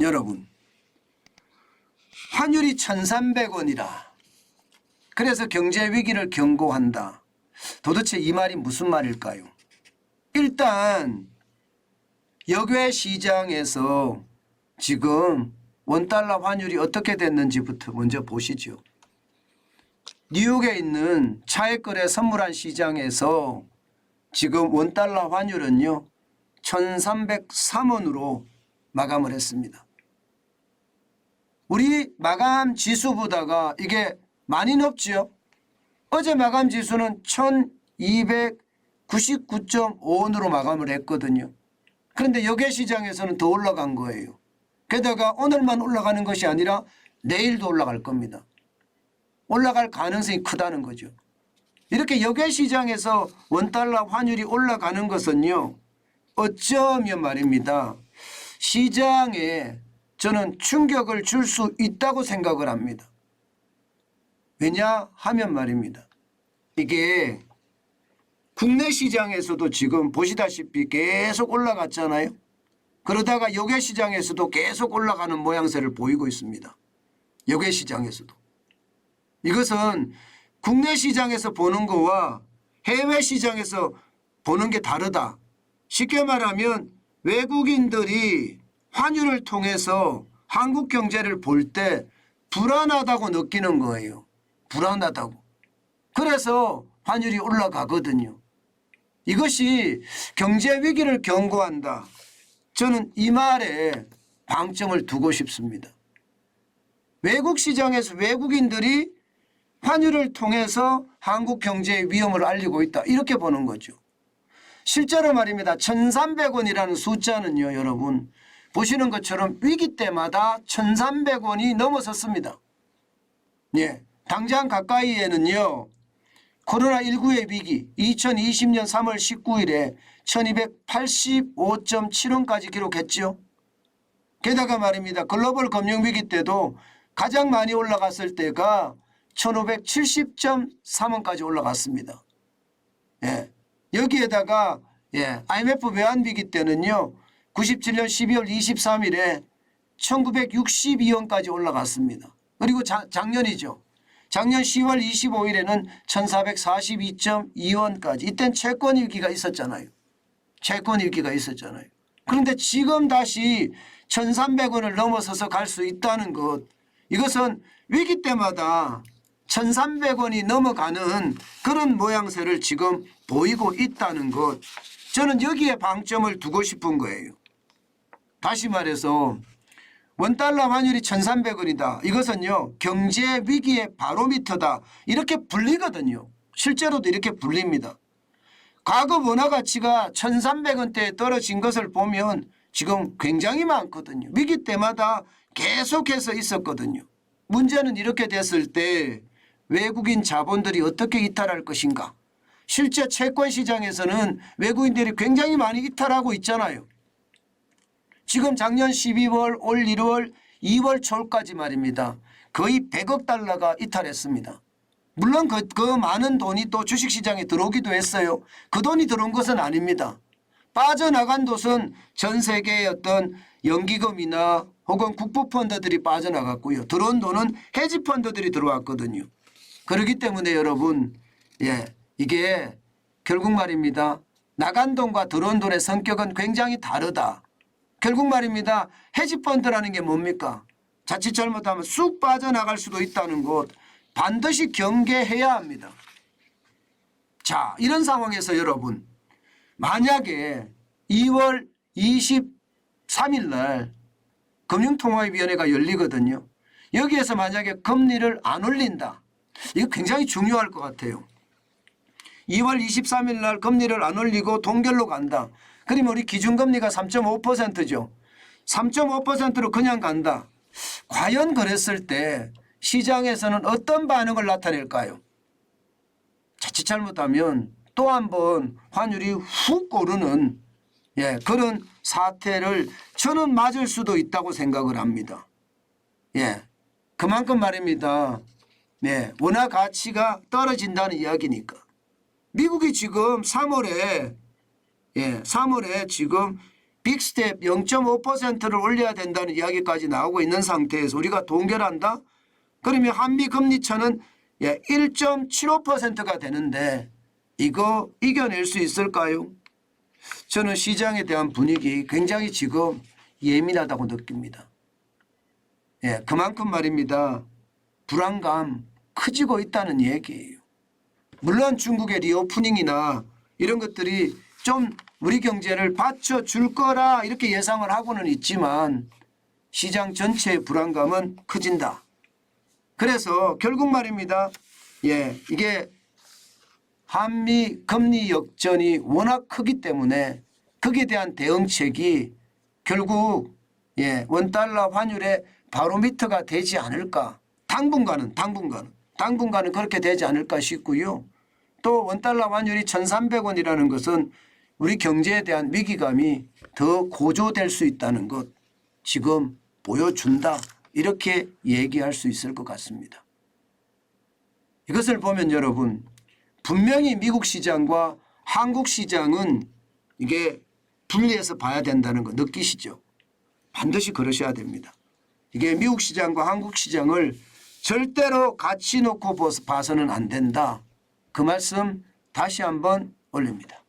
여러분, 환율이 1,300원이라 그래서 경제 위기를 경고한다. 도대체 이 말이 무슨 말일까요? 일단 역외 시장에서 지금 원달러 환율이 어떻게 됐는지부터 먼저 보시죠. 뉴욕에 있는 차액거래 선물한 시장에서 지금 원달러 환율은요 1,303원으로 마감을 했습니다. 우리 마감 지수보다가 이게 많이 높죠. 어제 마감 지수는 1,299.5원으로 마감을 했거든요. 그런데 역외 시장에서는 더 올라간 거예요. 게다가 오늘만 올라가는 것이 아니라 내일도 올라갈 겁니다. 올라갈 가능성이 크다는 거죠. 이렇게 역외 시장에서 원달러 환율이 올라가는 것은요 어쩌면 말입니다. 시장에 저는 충격을 줄 수 있다고 생각을 합니다. 왜냐하면 말입니다. 이게 국내 시장에서도 지금 보시다시피 계속 올라갔잖아요. 그러다가 역외 시장에서도 계속 올라가는 모양새를 보이고 있습니다. 역외 시장에서도. 이것은 국내 시장에서 보는 거와 해외 시장에서 보는 게 다르다. 쉽게 말하면 외국인들이 환율을 통해서 한국 경제를 볼 때 불안하다고 느끼는 거예요. 불안하다고. 그래서 환율이 올라가거든요. 이것이 경제 위기를 경고한다. 저는 이 말에 방점을 두고 싶습니다. 외국 시장에서 외국인들이 환율을 통해서 한국 경제의 위험을 알리고 있다. 이렇게 보는 거죠. 실제로 말입니다. 1,300원이라는 숫자는요. 여러분 보시는 것처럼 위기 때마다 1,300원이 넘어섰습니다. 예, 당장 가까이에는요. 코로나19의 위기 2020년 3월 19일에 1285.7원까지 기록했죠. 게다가 말입니다. 글로벌 금융위기 때도 가장 많이 올라갔을 때가 1570.3원까지 올라갔습니다. 예. 여기에다가 IMF 외환위기 때는요. 97년 12월 23일에 1962원까지 올라갔습니다. 그리고 작년이죠. 작년 10월 25일에는 1442.2원까지. 이땐 채권위기가 있었잖아요. 채권위기가 있었잖아요. 그런데 지금 다시 1,300원을 넘어서서 갈 수 있다는 것. 이것은 위기 때마다 1,300원이 넘어가는 그런 모양새를 지금 보이고 있다는 것. 저는 여기에 방점을 두고 싶은 거예요. 다시 말해서 원달러 환율이 1,300원이다. 이것은요 경제 위기의 바로미터다. 이렇게 불리거든요. 실제로도 이렇게 불립니다. 과거 원화 가치가 1,300원대에 떨어진 것을 보면 지금 굉장히 많거든요. 위기 때마다 계속해서 있었거든요. 문제는 이렇게 됐을 때 외국인 자본들이 어떻게 이탈할 것인가. 실제 채권 시장에서는 외국인들이 굉장히 많이 이탈하고 있잖아요. 지금 작년 12월, 올 1월, 2월 초까지 말입니다. 거의 100억 달러가 이탈했습니다. 물론 그 많은 돈이 또 주식시장에 들어오기도 했어요. 그 돈이 들어온 것은 아닙니다. 빠져나간 돈은 전 세계의 어떤 연기금이나 혹은 국부펀드들이 빠져나갔고요. 들어온 돈은 헤지펀드들이 들어왔거든요. 그렇기 때문에 여러분 이게 결국 말입니다. 나간 돈과 들어온 돈의 성격은 굉장히 다르다. 결국 말입니다. 헤지펀드라는 게 뭡니까? 자칫 잘못하면 쑥 빠져나갈 수도 있다는 것 반드시 경계해야 합니다. 자, 이런 상황에서 여러분 만약에 2월 23일 날 금융통화위원회가 열리거든요. 여기에서 만약에 금리를 안 올린다. 이거 굉장히 중요할 것 같아요. 2월 23일 날 금리를 안 올리고 동결로 간다. 그러면 우리 기준금리가 3.5%죠. 3.5%로 그냥 간다. 과연 그랬을 때 시장에서는 어떤 반응을 나타낼까요? 자칫 잘못하면 또 한 번 환율이 훅 오르는 그런 사태를 저는 맞을 수도 있다고 생각을 합니다. 그만큼 말입니다. 원화 가치가 떨어진다는 이야기니까. 미국이 지금 3월에 지금 빅스텝 0.5%를 올려야 된다는 이야기까지 나오고 있는 상태에서 우리가 동결한다? 그러면 한미 금리차는 1.75%가 되는데 이거 이겨낼 수 있을까요? 저는 시장에 대한 분위기 굉장히 지금 예민하다고 느낍니다. 그만큼 말입니다. 불안감 커지고 있다는 얘기예요. 물론 중국의 리오프닝이나 이런 것들이 좀 우리 경제를 받쳐줄 거라 이렇게 예상을 하고는 있지만 시장 전체의 불안감은 커진다. 그래서 결국 말입니다. 이게 한미 금리 역전이 워낙 크기 때문에 거기에 대한 대응책이 결국 원달러 환율의 바로미터가 되지 않을까. 당분간은 그렇게 되지 않을까 싶고요. 또 원달러 환율이 1,300원이라는 것은 우리 경제에 대한 위기감이 더 고조될 수 있다는 것 지금 보여준다. 이렇게 얘기할 수 있을 것 같습니다. 이것을 보면 여러분 분명히 미국 시장과 한국 시장은 이게 분리해서 봐야 된다는 거 느끼시죠? 반드시 그러셔야 됩니다. 이게 미국 시장과 한국 시장을 절대로 같이 놓고 봐서는 안 된다. 그 말씀 다시 한번 올립니다.